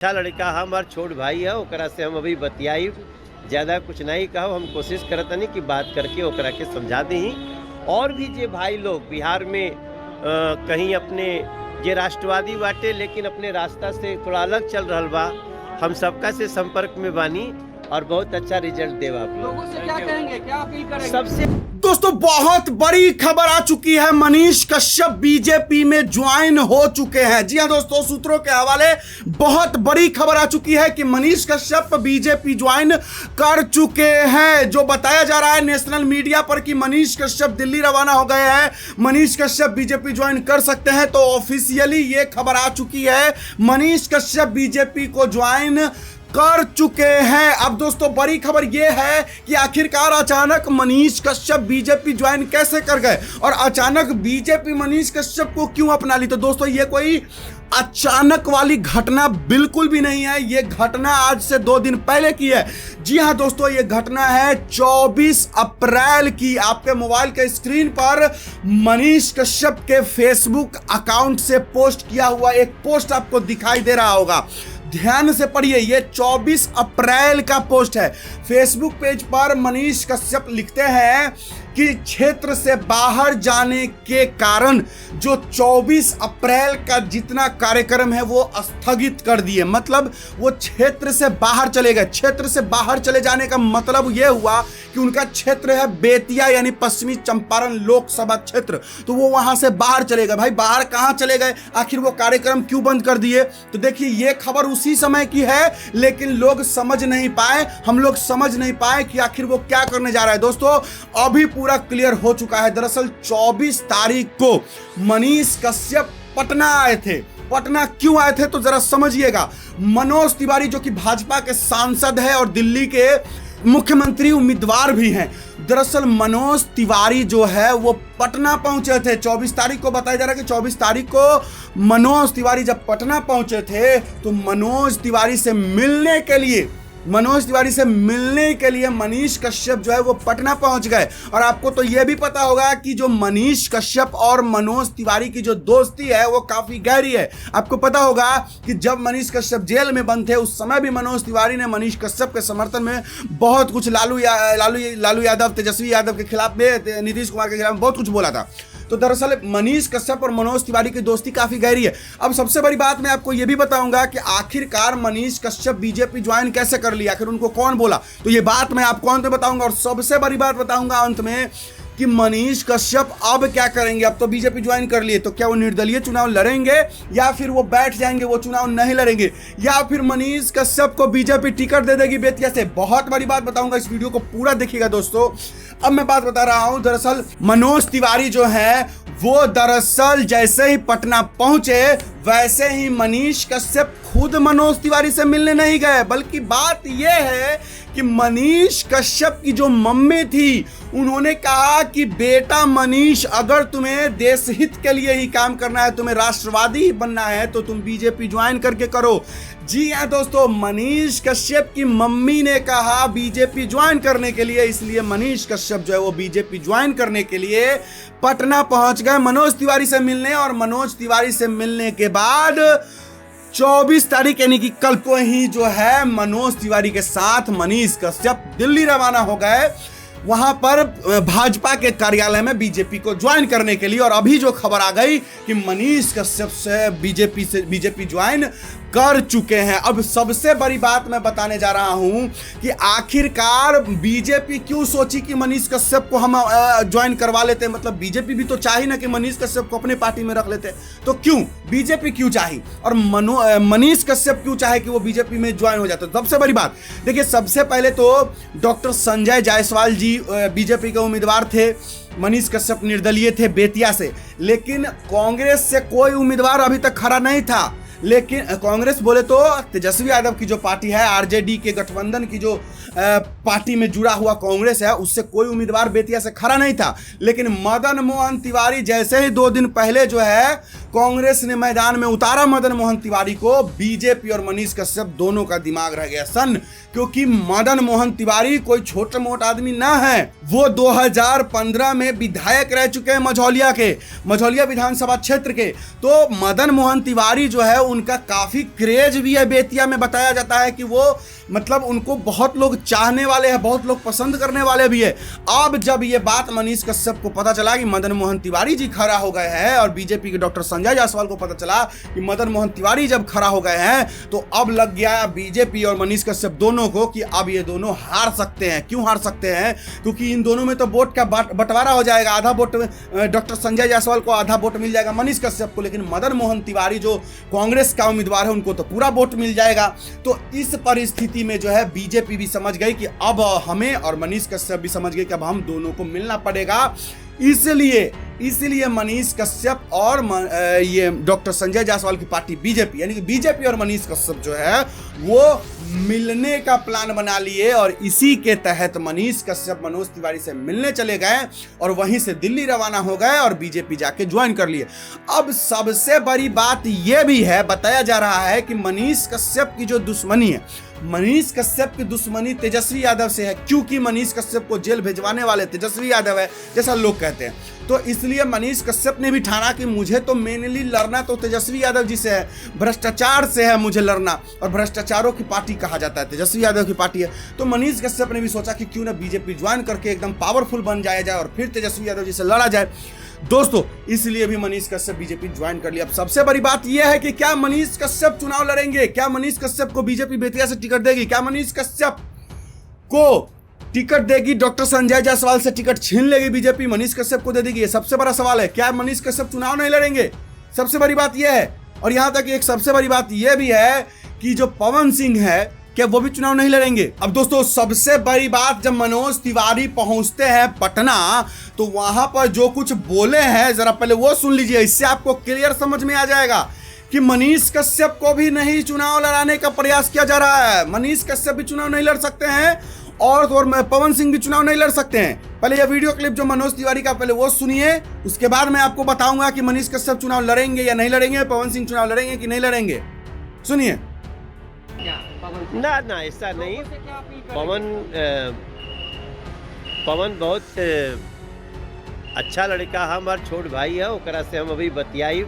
अच्छा लड़का हमार छोट भाई है, ओकरा से हम अभी बतियाई, ज़्यादा कुछ नहीं कहो। हम कोशिश करतनी कि बात करके ओकरा के समझा दही। और भी जे भाई लोग बिहार में कहीं अपने जे राष्ट्रवादी बाटे लेकिन अपने रास्ता से थोड़ा अलग चल रहल बा, हम सबका से संपर्क में बानी और बहुत अच्छा रिजल्ट देवा आप लोगों से क्या कहेंगे, क्या अपील करेंगे? सबसे दोस्तों बहुत बड़ी खबर आ चुकी है। मनीष कश्यप बीजेपी में ज्वाइन हो चुके हैं। जी हां दोस्तों, सूत्रों के हवाले बहुत बड़ी खबर आ चुकी है कि मनीष कश्यप बीजेपी ज्वाइन कर चुके हैं। जो बताया जा रहा है नेशनल मीडिया पर कि मनीष कश्यप दिल्ली रवाना हो गए हैं, मनीष कश्यप बीजेपी ज्वाइन कर सकते हैं, तो ऑफिशियली ये खबर आ चुकी है मनीष कश्यप बीजेपी को ज्वाइन कर चुके हैं। अब दोस्तों बड़ी खबर यह है कि आखिरकार अचानक मनीष कश्यप बीजेपी ज्वाइन कैसे कर गए और अचानक बीजेपी मनीष कश्यप को क्यों अपना ली। तो दोस्तों ये कोई अचानक वाली घटना बिल्कुल भी नहीं है। ये घटना आज से 2 दिन पहले की है। जी हां दोस्तों, ये घटना है 24 अप्रैल की। आपके मोबाइल के स्क्रीन पर मनीष कश्यप के फेसबुक अकाउंट से पोस्ट किया हुआ एक पोस्ट आपको दिखाई दे रहा होगा। ध्यान से पढ़िए, ये 24 अप्रैल का पोस्ट है। फेसबुक पेज पर मनीष कश्यप लिखते हैं कि क्षेत्र से बाहर जाने के कारण जो 24 अप्रैल का जितना कार्यक्रम है वो स्थगित कर दिए। मतलब वो क्षेत्र से बाहर चले गए। क्षेत्र से बाहर चले जाने का मतलब ये हुआ कि उनका क्षेत्र है बेतिया यानी पश्चिमी चंपारण लोकसभा क्षेत्र, तो वो वहां से बाहर चले गए। भाई बाहर कहां चले गए, आखिर वो कार्यक्रम क्यों बंद कर दिए? तो देखिए ये खबर उसी समय की है, लेकिन लोग समझ नहीं पाए, हम लोग समझ नहीं पाए कि आखिर वो क्या करने जा रहा है। दोस्तों अभी पूरा क्लियर हो चुका है। दरअसल 24 तारीख को मनीष कश्यप पटना आए थे। पटना क्यों आए थे तो जरा समझिएगा। मनोज तिवारी जो कि भाजपा के सांसद है और दिल्ली के मुख्यमंत्री उम्मीदवार भी हैं, दरअसल मनोज तिवारी जो है वो पटना पहुंचे थे 24 तारीख को। बताया जा रहा है कि 24 तारीख को मनोज तिवारी जब पटना पहुंचे थे तो मनोज तिवारी से मिलने के लिए मनीष कश्यप जो है वो पटना पहुंच गए। और आपको तो यह भी पता होगा कि जो मनीष कश्यप और मनोज तिवारी की जो दोस्ती है वो काफी गहरी है। आपको पता होगा कि जब मनीष कश्यप जेल में बंद थे उस समय भी मनोज तिवारी ने मनीष कश्यप के समर्थन में बहुत कुछ लालू यादव, तेजस्वी यादव के खिलाफ में, नीतीश कुमार के खिलाफ बहुत कुछ बोला था। तो दरअसल मनीष कश्यप और मनोज तिवारी की दोस्ती काफी गहरी है। अब सबसे बड़ी बात मैं आपको यह भी बताऊंगा कि आखिरकार मनीष कश्यप बीजेपी ज्वाइन कैसे कर लिया, आखिर उनको कौन बोला, तो ये बात मैं आपको अंत में बताऊंगा। और सबसे बड़ी बात बताऊंगा अंत में कि मनीष कश्यप अब क्या करेंगे। अब तो बीजेपी ज्वाइन कर लिए, तो क्या वो निर्दलीय चुनाव लड़ेंगे या फिर वो बैठ जाएंगे, वो चुनाव नहीं लड़ेंगे, या फिर मनीष कश्यप को बीजेपी टिकट दे देगी बेतिया से। बहुत बड़ी बात बताऊंगा, इस वीडियो को पूरा देखिएगा दोस्तों। अब मैं बात बता रहा हूं, दरअसल मनोज तिवारी जो है वो दरअसल जैसे ही पटना पहुंचे वैसे ही मनीष कश्यप खुद मनोज तिवारी से मिलने नहीं गए, बल्कि बात यह है कि मनीष कश्यप की जो मम्मी थी उन्होंने कहा कि बेटा मनीष, अगर तुम्हें देश हित के लिए ही काम करना है, तुम्हें राष्ट्रवादी ही बनना है, तो तुम बीजेपी ज्वाइन करके करो। जी हाँ दोस्तों, मनीष कश्यप की मम्मी ने कहा बीजेपी ज्वाइन करने के लिए, इसलिए मनीष कश्यप जो है वो बीजेपी ज्वाइन करने के लिए पटना पहुंच गए मनोज तिवारी से मिलने। और मनोज तिवारी से मिलने के बाद 24 तारीख यानी कि कल को ही जो है मनोज तिवारी के साथ मनीष कश्यप दिल्ली रवाना हो गए, वहां पर भाजपा के कार्यालय में बीजेपी को ज्वाइन करने के लिए। और अभी जो खबर आ गई कि मनीष कश्यप से बीजेपी ज्वाइन कर चुके हैं। अब सबसे बड़ी बात मैं बताने जा रहा हूं कि आखिरकार बीजेपी क्यों सोची कि मनीष कश्यप को हम ज्वाइन करवा लेते हैं। मतलब बीजेपी भी तो चाही ना कि मनीष कश्यप को अपने पार्टी में रख लेते, तो क्यों बीजेपी क्यों चाही और मनीष कश्यप क्यों चाहे कि वो बीजेपी में ज्वाइन हो जाते। सबसे बड़ी बात देखिए, सबसे पहले तो डॉक्टर संजय जायसवाल जी बीजेपी के उम्मीदवार थे, मनीष कश्यप निर्दलीय थे बेतिया से, लेकिन कांग्रेस से कोई उम्मीदवार अभी तक खड़ा नहीं था। लेकिन कांग्रेस बोले तो तेजस्वी यादव की जो पार्टी है, आरजेडी के गठबंधन की जो पार्टी में जुड़ा हुआ कांग्रेस है, उससे कोई उम्मीदवार बेतिया से खड़ा नहीं था। लेकिन मदन मोहन तिवारी जैसे ही 2 दिन पहले जो है कांग्रेस ने मैदान में उतारा मदन मोहन तिवारी को। बीजेपी और मनीष कश्यप दोनों का दिमाग रह गया सन, क्योंकि मदन मोहन तिवारी कोई छोटा मोटा आदमी ना है। वो 2015 में विधायक रह चुके हैं मझौलिया विधानसभा क्षेत्र के। तो मदन मोहन तिवारी जो है उनका काफी क्रेज भी है बेतिया में। बताया जाता है कि वो मतलब उनको बहुत लोग चाहने वाले हैं, बहुत लोग पसंद करने वाले भी है। अब जब ये बात मनीष कश्यप को पता चला कि मदन मोहन तिवारी जी खड़ा हो गए हैं, और बीजेपी के डॉक्टर संजय जायसवाल को पता चला कि मदन मोहन तिवारी जब खड़ा हो गए हैं, तो अब लग गया बीजेपी और मनीष कश्यप दोनों को कि अब ये दोनों हार सकते हैं। क्यों हार सकते हैं? क्योंकि इन दोनों में तो वोट का बंटवारा हो जाएगा। आधा वोट डॉक्टर संजय जायसवाल को, आधा वोट मिल जाएगा मनीष कश्यप को, लेकिन मदन मोहन तिवारी जो कांग्रेस का उम्मीदवार है उनको तो पूरा वोट मिल जाएगा। तो इस परिस्थिति में जो है बीजेपी भी समझ गई कि अब हमें, और मनीष कश्यप भी समझ गए कि अब हम दोनों को मिलना पड़ेगा। इसलिए मनीष कश्यप और ये डॉक्टर संजय जायसवाल की पार्टी बीजेपी, यानी कि बीजेपी और मनीष कश्यप जो है वो मिलने का प्लान बना लिए, और इसी के तहत मनीष कश्यप मनोज तिवारी से मिलने चले गए और वहीं से दिल्ली रवाना हो गए और बीजेपी जाके ज्वाइन कर लिए। अब सबसे बड़ी बात यह भी है, बताया जा रहा है कि मनीष कश्यप की जो दुश्मनी है, मनीष कश्यप की दुश्मनी तेजस्वी यादव से है, क्योंकि मनीष कश्यप को जेल भेजवाने वाले तेजस्वी यादव है, जैसा लोग कहते हैं। तो इसलिए मनीष कश्यप ने भी ठाना कि मुझे तो मेनली लड़ना तो तेजस्वी यादव जी से है, भ्रष्टाचार से है मुझे लड़ना, और भ्रष्टाचारों की पार्टी कहा जाता है, तेजस्वी यादव की पार्टी है। तो मनीष कश्यप ने भी सोचा कि क्यों ना बीजेपी ज्वाइन करके एकदम पावरफुल बन जाया जाए और फिर तेजस्वी यादव जी से लड़ा जाए। दोस्तों, इसलिए भी मनीष कश्यप बीजेपी ज्वाइन कर लिया। अब सबसे बड़ी बात यह है कि क्या मनीष कश्यप चुनाव लड़ेंगे? क्या मनीष कश्यप को बीजेपी बेतिया से टिकट देगी? क्या मनीष कश्यप को टिकट देगी? डॉक्टर संजय जायसवाल से टिकट छीन लेगी बीजेपी, मनीष कश्यप को दे देगी? ये सबसे बड़ा सवाल है। क्या मनीष कश्यप चुनाव नहीं लड़ेंगे? सबसे बड़ी बात यह है। और यहां तक एक सबसे बड़ी बात यह भी है कि जो पवन सिंह है, क्या वो भी चुनाव नहीं लड़ेंगे? अब दोस्तों, सबसे बड़ी बात, जब मनोज तिवारी पहुंचते हैं पटना, तो वहां पर जो कुछ बोले हैं जरा पहले वो सुन लीजिए। इससे आपको क्लियर समझ में आ जाएगा कि मनीष कश्यप को भी नहीं चुनाव लड़ाने का प्रयास किया जा रहा है। मनीष कश्यप भी चुनाव नहीं लड़ सकते हैं और पवन सिंह भी चुनाव नहीं लड़ सकते हैं। पहले यह वीडियो क्लिप जो मनोज तिवारी का, पहले वो सुनिए, उसके बाद मैं आपको बताऊंगा कि मनीष कश्यप चुनाव लड़ेंगे या नहीं लड़ेंगे, पवन सिंह चुनाव लड़ेंगे कि नहीं लड़ेंगे। सुनिए। ना ऐसा नहीं। पवन बहुत अच्छा लड़का, हमार छोट भाई है, ओकरा से हम अभी बतियाई,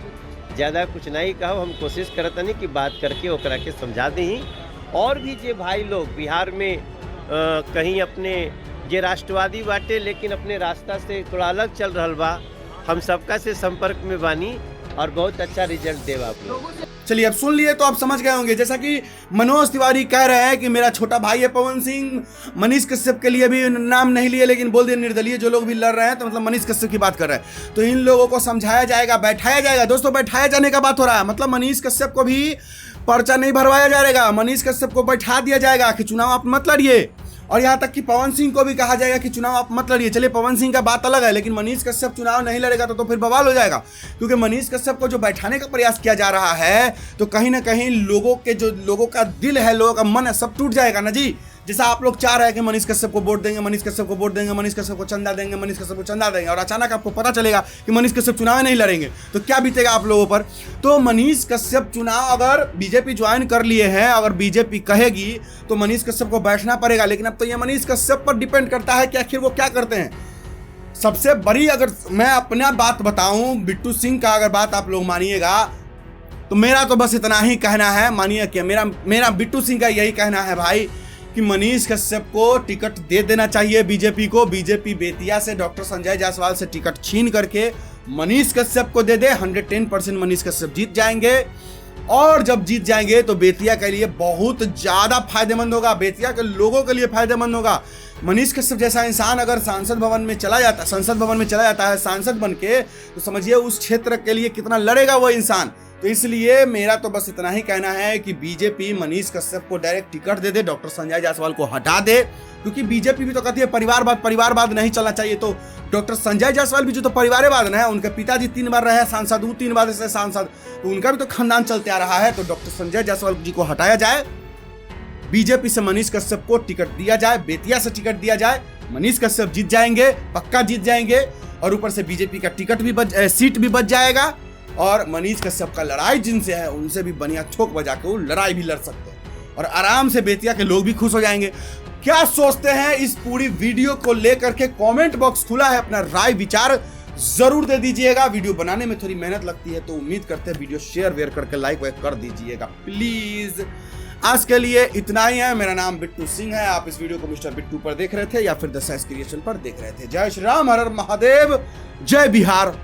ज़्यादा कुछ नहीं कहो। हम कोशिश करतनी कि बात करके ओकरा के समझा दी। और भी जे भाई लोग बिहार में कहीं अपने जे राष्ट्रवादी बाटे लेकिन अपने रास्ता से थोड़ा अलग चल रहा बा, हम सबका से संपर्क में बानी और बहुत अच्छा रिजल्ट देवा आप लोग। चलिए, अब सुन लिए तो आप समझ गए होंगे। जैसा कि मनोज तिवारी कह रहे हैं कि मेरा छोटा भाई है पवन सिंह, मनीष कश्यप के लिए भी नाम नहीं लिए लेकिन बोल दिए निर्दलीय जो लोग भी लड़ रहे हैं, तो मतलब मनीष कश्यप की बात कर रहे हैं। तो इन लोगों को समझाया जाएगा, बैठाया जाएगा। दोस्तों, बैठाया जाने का बात हो रहा है, मतलब मनीष कश्यप को भी पर्चा नहीं भरवाया जाएगा, मनीष कश्यप को बैठा दिया जाएगा कि चुनाव आप मत लड़िए। और यहाँ तक कि पवन सिंह को भी कहा जाएगा कि चुनाव आप मत लड़िए। चलिए, पवन सिंह का बात अलग है, लेकिन मनीष कश्यप चुनाव नहीं लड़ेगा तो फिर बवाल हो जाएगा, क्योंकि मनीष कश्यप को जो बैठाने का प्रयास किया जा रहा है, तो कहीं ना कहीं लोगों का दिल है, लोगों का मन है, सब टूट जाएगा ना जी। जैसा आप लोग चाह रहे हैं कि मनीष कश्यप को वोट देंगे, मनीष कश्यप को वोट देंगे, मनीष कश्यप को चंदा देंगे, मनीष कश्यप को चंदा देंगे, और अचानक आपको पता चलेगा कि मनीष कश्यप चुनाव नहीं लड़ेंगे, तो क्या बीतेगा आप लोगों पर? तो मनीष कश्यप चुनाव अगर बीजेपी ज्वाइन कर लिए हैं, अगर बीजेपी कहेगी तो मनीष कश्यप को बैठना पड़ेगा। लेकिन अब तो ये मनीष कश्यप पर डिपेंड करता है कि आखिर वो क्या करते हैं। सबसे बड़ी, अगर मैं अपना बात बताऊं, बिट्टू सिंह का अगर बात आप लोग मानिएगा, तो मेरा तो बस इतना ही कहना है। मानिए कि मेरा बिट्टू सिंह का यही कहना है भाई कि मनीष कश्यप को टिकट दे देना चाहिए बीजेपी को। बीजेपी बेतिया से डॉक्टर संजय जायसवाल से टिकट छीन करके मनीष कश्यप को दे दे। 110% मनीष कश्यप जीत जाएंगे, और जब जीत जाएंगे तो बेतिया के लिए बहुत ज़्यादा फायदेमंद होगा, बेतिया के लोगों के लिए फायदेमंद होगा। मनीष कश्यप जैसा इंसान अगर संसद भवन में चला जाता है सांसद बन के, तो समझिए उस क्षेत्र के लिए कितना लड़ेगा वो इंसान। तो इसलिए मेरा तो बस इतना ही कहना है कि बीजेपी मनीष कश्यप को डायरेक्ट टिकट दे दे, डॉक्टर संजय जायसवाल को हटा दे, क्योंकि बीजेपी भी तो कहती है परिवारवाद नहीं चलना चाहिए। तो डॉक्टर संजय जायसवाल भी जो तो परिवारवाद है, उनके पिताजी 3 बार रहे सांसद, वो 3 बार से सांसद, तो उनका भी तो खानदान चलते आ रहा है। तो डॉक्टर संजय जायसवाल जी को हटाया जाए, बीजेपी से मनीष कश्यप को टिकट दिया जाए, बेतिया से टिकट दिया जाए। मनीष कश्यप जीत जाएंगे, पक्का जीत जाएंगे, और ऊपर से बीजेपी का सीट भी बच जाएगा। और मनीष कश्यप का लड़ाई जिनसे है उनसे भी बढ़िया ठोक बजा के वो लड़ाई भी लड़ सकते हैं और आराम से बेतिया के लोग भी खुश हो जाएंगे। क्या सोचते हैं इस पूरी वीडियो को लेकर के कमेंट बॉक्स खुला है, अपना राय विचार जरूर दे दीजिएगा। वीडियो बनाने में थोड़ी मेहनत लगती है तो उम्मीद करते हैं वीडियो शेयर वेयर करके लाइक वाइक कर दीजिएगा प्लीज। आज के लिए इतना ही है। मेरा नाम बिट्टू सिंह है। आप इस वीडियो को मिस्टर बिट्टू पर देख रहे थे या फिर द साइंस क्रिएशन पर देख रहे थे। जय श्री राम, हर हर महादेव, जय बिहार,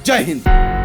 जय हिंद।